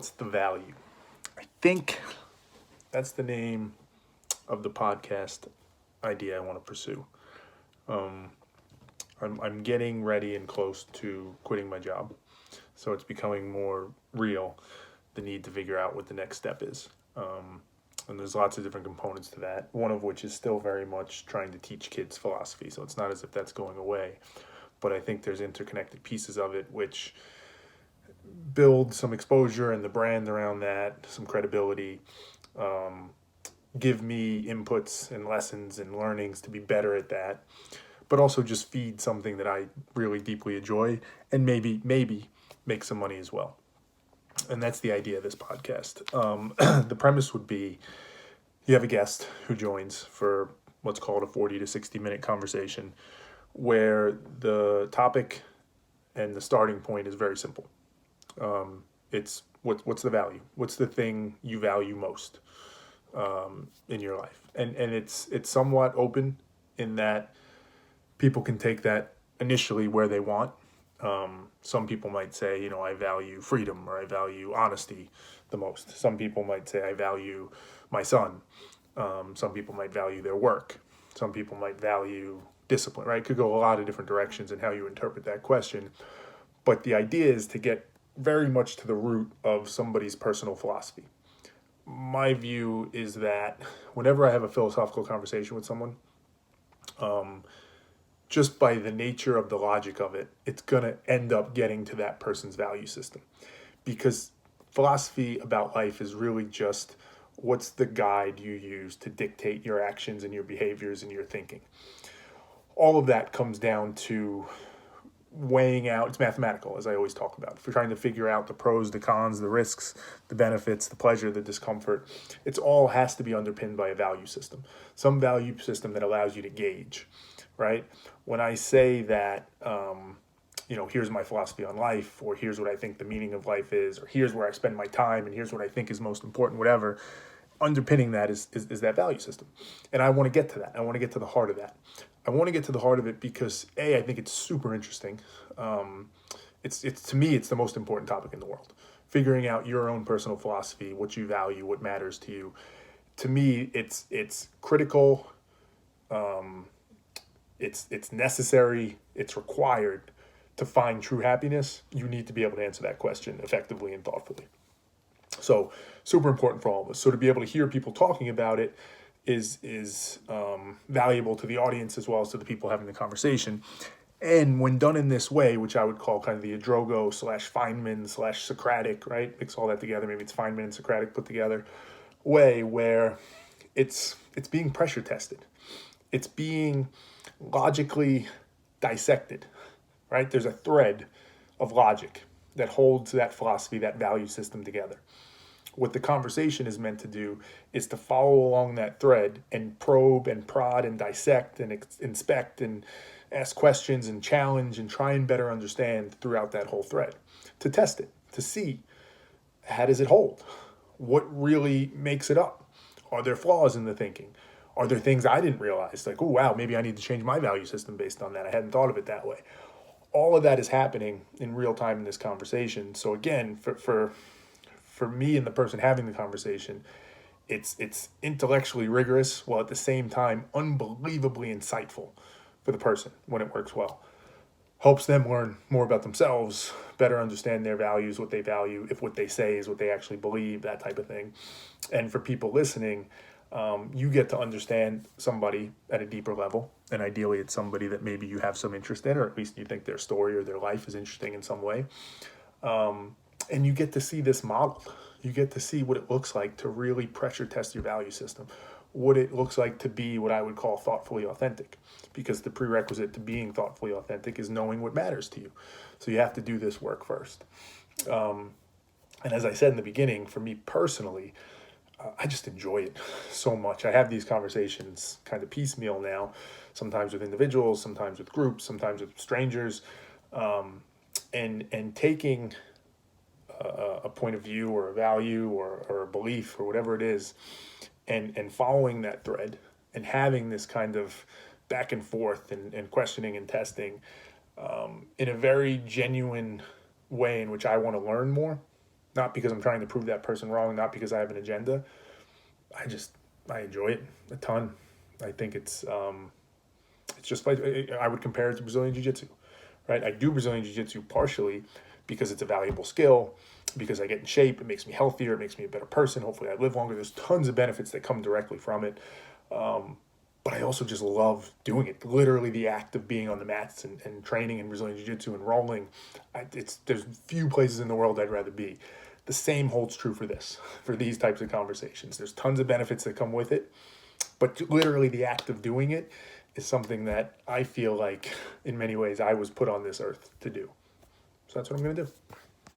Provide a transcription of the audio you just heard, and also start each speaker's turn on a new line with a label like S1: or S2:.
S1: What's the value? I think that's the name of the podcast idea I want to pursue. Um, I'm getting ready and close to quitting my job. So it's becoming more real, the need to figure out what the next step is. And there's lots of different components to that, one of which is still very much trying to teach kids philosophy. So it's not as if that's going away. But I think there's interconnected pieces of it which build some exposure and the brand around that, some credibility, um, give me inputs and lessons and learnings to be better at that, but also just feed something that I really deeply enjoy and maybe make some money as well. And that's the idea of this podcast. The premise would be you have a guest who joins for what's called a 40 to 60-minute conversation where the topic and the starting point is very simple. It's what's the value? What's the thing you value most in your life? And it's somewhat open in that people can take that initially where they want. Some people might say, I value freedom or I value honesty the most. Some people might say I value my son. Some people might value their work. Some people might value discipline, right? It could go a lot of different directions in how you interpret that question. But the idea is to get very much to the root of somebody's personal philosophy. My view is that whenever I have a philosophical conversation with someone, just by the nature of the logic of it, it's going to end up getting to that person's value system. Because philosophy about life is really just what's the guide you use to dictate your actions and your behaviors and your thinking. All of that comes down to weighing out, it's mathematical, as I always talk about. If we're trying to figure out the pros, the cons, the risks, the benefits, the pleasure, the discomfort, it's all has to be underpinned by a value system. Some value system that allows you to gauge, right? When I say that, here's my philosophy on life, or here's what I think the meaning of life is, or here's where I spend my time, and here's what I think is most important, whatever, underpinning that is that value system. And I want to get to that. I want to get to the heart of that. I want to get to the heart of it because I think it's super interesting. It's to me, it's the most important topic in the world. Figuring out your own personal philosophy, what you value, what matters to you. To me, it's critical. It's necessary. It's required to find true happiness. You need to be able to answer that question effectively and thoughtfully. So super important for all of us. So to be able to hear people talking about it is valuable to the audience as well as to the people having the conversation. And when done in this way, which I would call kind of the Adrogo / Feynman / Socratic, right? Mix all that together. Maybe it's Feynman and Socratic put together way where it's being pressure tested. It's being logically dissected, right? There's a thread of logic that holds that philosophy, that value system together. What the conversation is meant to do is to follow along that thread and probe and prod and dissect and inspect and ask questions and challenge and try and better understand throughout that whole thread, to test it, to see how does it hold? What really makes it up? Are there flaws in the thinking? Are there things I didn't realize? Like, oh, wow, maybe I need to change my value system based on that. I hadn't thought of it that way. All of that is happening in real time in this conversation. So again, for me and the person having the conversation, it's intellectually rigorous while at the same time unbelievably insightful for the person when it works well. Helps them learn more about themselves, better understand their values, what they value, if what they say is what they actually believe, that type of thing. And for people listening, you get to understand somebody at a deeper level. And ideally, it's somebody that maybe you have some interest in, or at least you think their story or their life is interesting in some way. And you get to see this modeled. You get to see what it looks like to really pressure test your value system, what it looks like to be what I would call thoughtfully authentic, because the prerequisite to being thoughtfully authentic is knowing what matters to you. So you have to do this work first. And as I said in the beginning, for me personally, I just enjoy it so much. I have these conversations kind of piecemeal now, sometimes with individuals, sometimes with groups, sometimes with strangers, and taking a point of view or a value or a belief or whatever it is, and following that thread and having this kind of back and forth and questioning and testing in a very genuine way in which I want to learn more not because I'm trying to prove that person wrong, not because I have an agenda. I enjoy it a ton. I think it's just like, I would compare it to Brazilian Jiu-Jitsu, right? I do Brazilian Jiu-Jitsu partially because it's a valuable skill, because I get in shape, it makes me healthier, it makes me a better person. Hopefully I live longer. There's tons of benefits that come directly from it. But I also just love doing it. Literally the act of being on the mats and training in Brazilian Jiu-Jitsu and rolling. There's few places in the world I'd rather be. The same holds true for this, for these types of conversations. There's tons of benefits that come with it, but literally the act of doing it is something that I feel like in many ways I was put on this earth to do. So that's what I'm going to do.